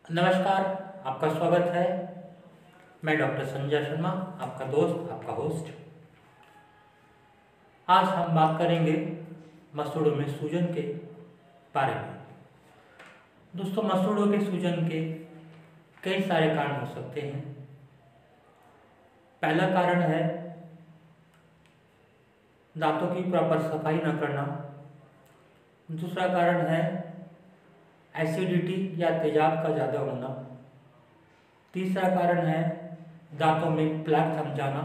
नमस्कार। आपका स्वागत है। मैं डॉक्टर संजय शर्मा, आपका दोस्त, आपका होस्ट। आज हम बात करेंगे मसूड़ों में सूजन के बारे में। दोस्तों, मसूड़ों के सूजन के कई सारे कारण हो सकते हैं। पहला कारण है दांतों की प्रॉपर सफाई न करना। दूसरा कारण है एसिडिटी या तेजाब का ज़्यादा होना। तीसरा कारण है दांतों में प्लेक जम जाना।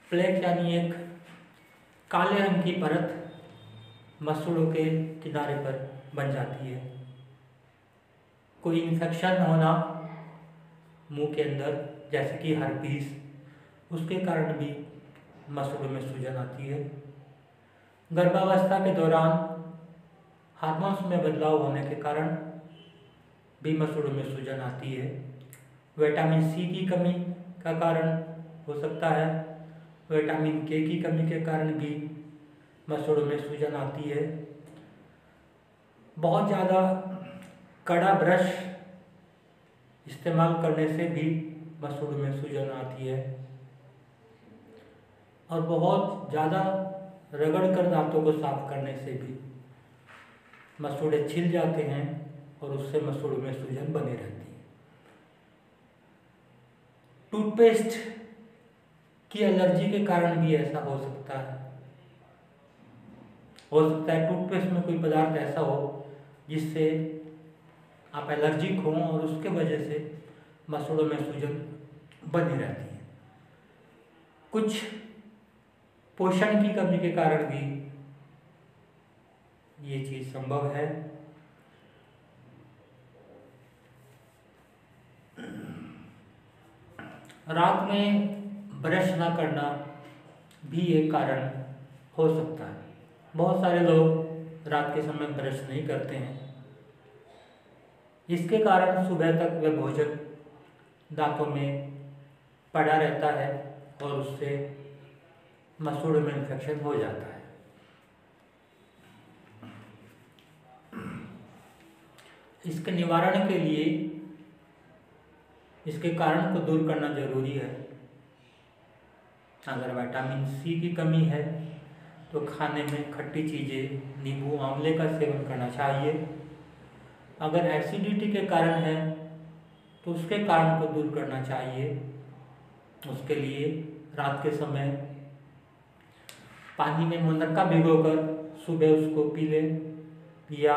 प्लेक यानी एक काले रंग की परत मसूड़ों के किनारे पर बन जाती है। कोई इन्फेक्शन होना मुंह के अंदर, जैसे कि हर्पीस, उसके कारण भी मसूड़ों में सूजन आती है। गर्भावस्था के दौरान हार्मोन्स में बदलाव होने के कारण भी मसूड़ों में सूजन आती है। विटामिन सी की कमी का कारण हो सकता है। विटामिन के की कमी के कारण भी मसूड़ों में सूजन आती है। बहुत ज़्यादा कड़ा ब्रश इस्तेमाल करने से भी मसूड़ों में सूजन आती है। और बहुत ज़्यादा रगड़ कर दांतों को साफ करने से भी मसूड़े छिल जाते हैं और उससे मसूड़ों में सूजन बनी रहती है। टूथपेस्ट की एलर्जी के कारण भी ऐसा हो सकता है। टूथपेस्ट में कोई पदार्थ ऐसा हो जिससे आप एलर्जिक हों और उसके वजह से मसूड़ों में सूजन बनी रहती है। कुछ पोषण की कमी के कारण भी ये चीज़ संभव है। रात में ब्रश ना करना भी एक कारण हो सकता है। बहुत सारे लोग रात के समय ब्रश नहीं करते हैं। इसके कारण सुबह तक वह भोजन दांतों में पड़ा रहता है और उससे मसूड़ों में इन्फेक्शन हो जाता है। इसके निवारण के लिए इसके कारण को दूर करना जरूरी है। अगर विटामिन सी की कमी है तो खाने में खट्टी चीज़ें, नींबू, आंवले का सेवन करना चाहिए। अगर एसिडिटी के कारण है तो उसके कारण को दूर करना चाहिए। उसके लिए रात के समय पानी में मुनक्का भिगोकर सुबह उसको पी लें, या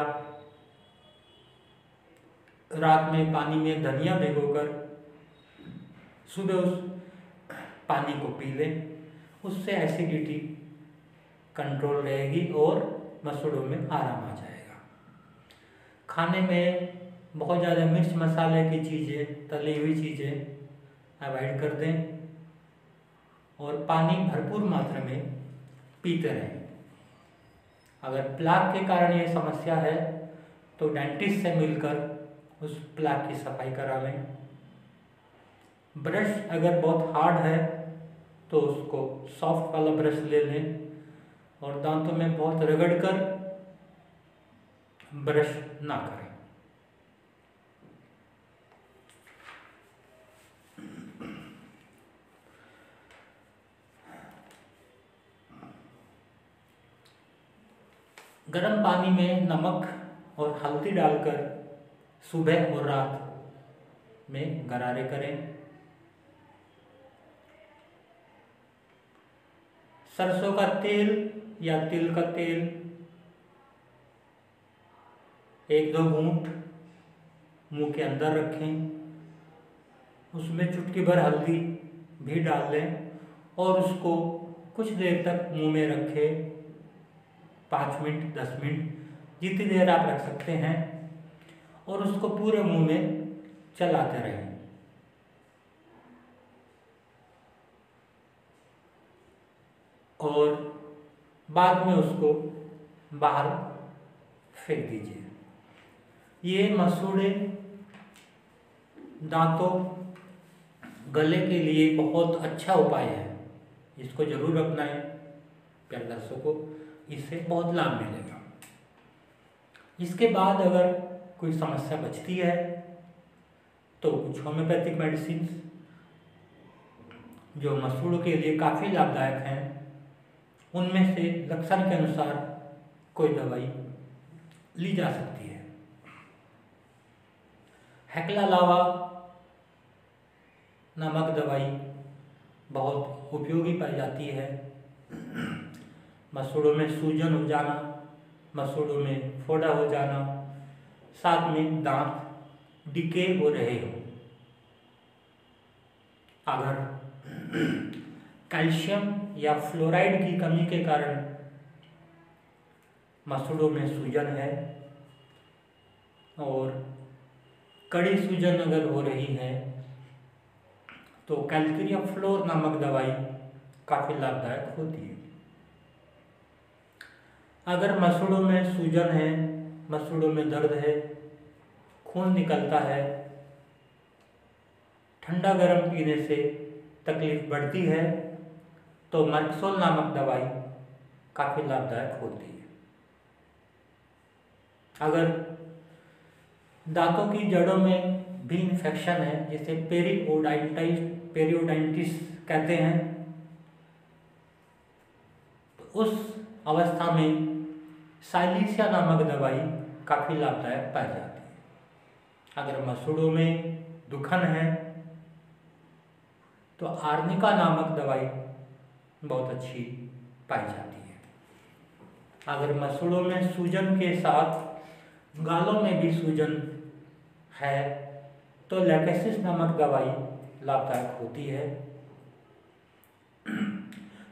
रात में पानी में धनिया भिगोकर सुबह उस पानी को पी लें। उससे एसिडिटी कंट्रोल रहेगी और मसूड़ों में आराम आ जाएगा। खाने में बहुत ज़्यादा मिर्च मसाले की चीज़ें, तली हुई चीज़ें अवॉइड कर दें और पानी भरपूर मात्रा में पीते रहें। अगर प्लाक के कारण ये समस्या है तो डेंटिस्ट से मिलकर उस प्लाक की सफाई करा लें। ब्रश अगर बहुत हार्ड है तो उसको सॉफ्ट वाला ब्रश ले लें और दांतों में बहुत रगड़कर ब्रश ना करें। गर्म पानी में नमक और हल्दी डालकर सुबह और रात में गरारे करें। सरसों का तेल या तिल का तेल 1-2 घूंट मुंह के अंदर रखें। उसमें चुटकी भर हल्दी भी डाल लें और उसको कुछ देर तक मुंह में रखें। 5 मिनट, 10 मिनट, जितनी देर आप रख सकते हैं, और उसको पूरे मुंह में चलाते रहें। और बाद में उसको बाहर फेंक दीजिए। ये मसूड़े दांतों, गले के लिए बहुत अच्छा उपाय है। इसको जरूर अपनाएं प्यारे दर्शकों, इससे बहुत लाभ मिलेगा। इसके बाद अगर कोई समस्या बचती है तो कुछ होम्योपैथिक मेडिसिन जो मसूड़ों के लिए काफ़ी लाभदायक हैं, उनमें से लक्षण के अनुसार कोई दवाई ली जा सकती है। हेक्ला लावा नामक दवाई बहुत उपयोगी पाई जाती है। मसूड़ों में सूजन हो जाना, मसूड़ों में फोड़ा हो जाना, साथ में दांत डिके हो रहे हो, अगर कैल्शियम या फ्लोराइड की कमी के कारण मसूड़ों में सूजन है और कड़ी सूजन अगर हो रही है तो कैल्केरिया फ्लोर नामक दवाई काफ़ी लाभदायक होती है। अगर मसूड़ों में सूजन है, मसूड़ों में दर्द है, खून निकलता है, ठंडा गर्म पीने से तकलीफ बढ़ती है, तो मर्क्सोल नामक दवाई काफ़ी लाभदायक होती है। अगर दांतों की जड़ों में भी इन्फेक्शन है, जिसे पेरियोडाइटिस कहते हैं, तो उस अवस्था में साइलिसिया नामक दवाई काफ़ी लाभदायक पाई जाती है। अगर मसूड़ों में दुखन है तो आर्निका नामक दवाई बहुत अच्छी पाई जाती है। अगर मसूड़ों में सूजन के साथ गालों में भी सूजन है तो लैकेसिस नामक दवाई लाभदायक होती है।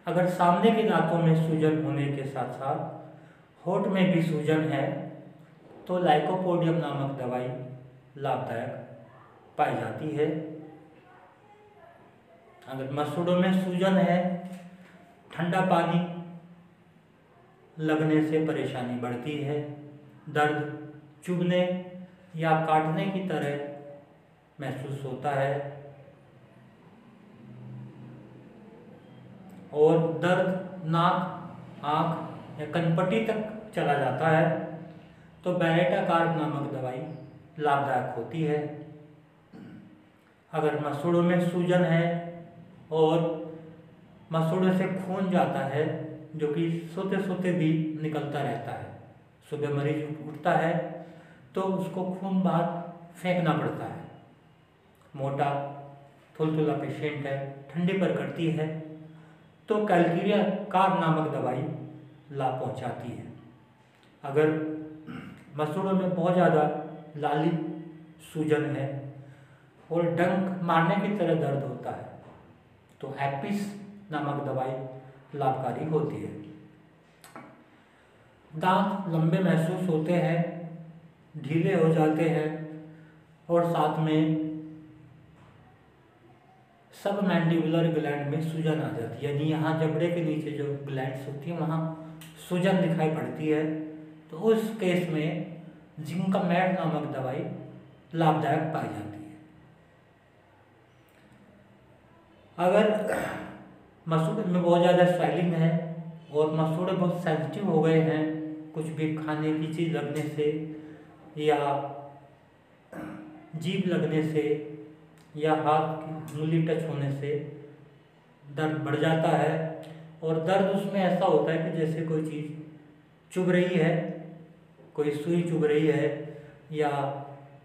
अगर सामने के दांतों में सूजन होने के साथ साथ होंठ में भी सूजन है तो लाइकोपोडियम नामक दवाई लाभदायक पाई जाती है। अगर मसूड़ों में सूजन है, ठंडा पानी लगने से परेशानी बढ़ती है, दर्द चुभने या काटने की तरह महसूस होता है और दर्द नाक, आँख या कनपट्टी तक चला जाता है तो बेरेटाकार्ब नामक दवाई लाभदायक होती है। अगर मसूड़ों में सूजन है और मसूड़ों से खून जाता है जो कि सोते सोते भी निकलता रहता है, सुबह मरीज उठता है तो उसको खून बाहर फेंकना पड़ता है, मोटा थुलथुला पेशेंट है, ठंडी पर करती है, तो कैल्केरिया कार्ब नामक दवाई लाभ पहुंचाती है। अगर मसूड़ों में बहुत ज़्यादा लाली सूजन है और डंक मारने की तरह दर्द होता है तो एपिस नामक दवाई लाभकारी होती है। दांत लंबे महसूस होते हैं, ढीले हो जाते हैं और साथ में सब मैंडिबुलर ग्लैंड में सूजन आ जाती है, यानी यहाँ जबड़े के नीचे जो ग्लैंड्स होती हैं वहाँ सूजन दिखाई पड़ती है, तो उस केस में जिंकामेड नामक दवाई लाभदायक पाई जाती है। अगर मसूड़े में बहुत ज़्यादा स्वेलिंग है और मसूड़े बहुत सेंसिटिव हो गए हैं, कुछ भी खाने की चीज़ लगने से या जीभ लगने से या हाथ की उंगली टच होने से दर्द बढ़ जाता है और दर्द उसमें ऐसा होता है कि जैसे कोई चीज़ चुभ रही है, कोई सुई चुभ रही है या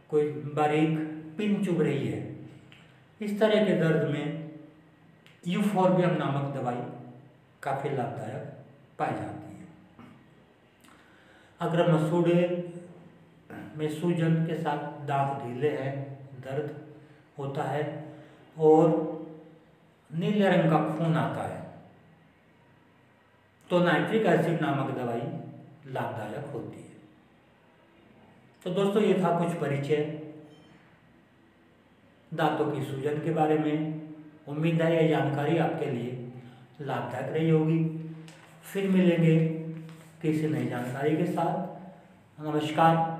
कोई बारीक पिन चुभ रही है। इस तरह के दर्द में यूफोर्बियम नामक दवाई काफ़ी लाभदायक पाई जाती है। अगर मसूड़े में सूजन के साथ दांत ढीले हैं, दर्द होता है और नीले रंग का खून आता है तो नाइट्रिक एसिड नामक दवाई लाभदायक होती है। तो दोस्तों, ये था कुछ परिचय दांतों की सूजन के बारे में। उम्मीद है ये जानकारी आपके लिए लाभदायक रही होगी। फिर मिलेंगे किसी नई जानकारी के साथ। नमस्कार।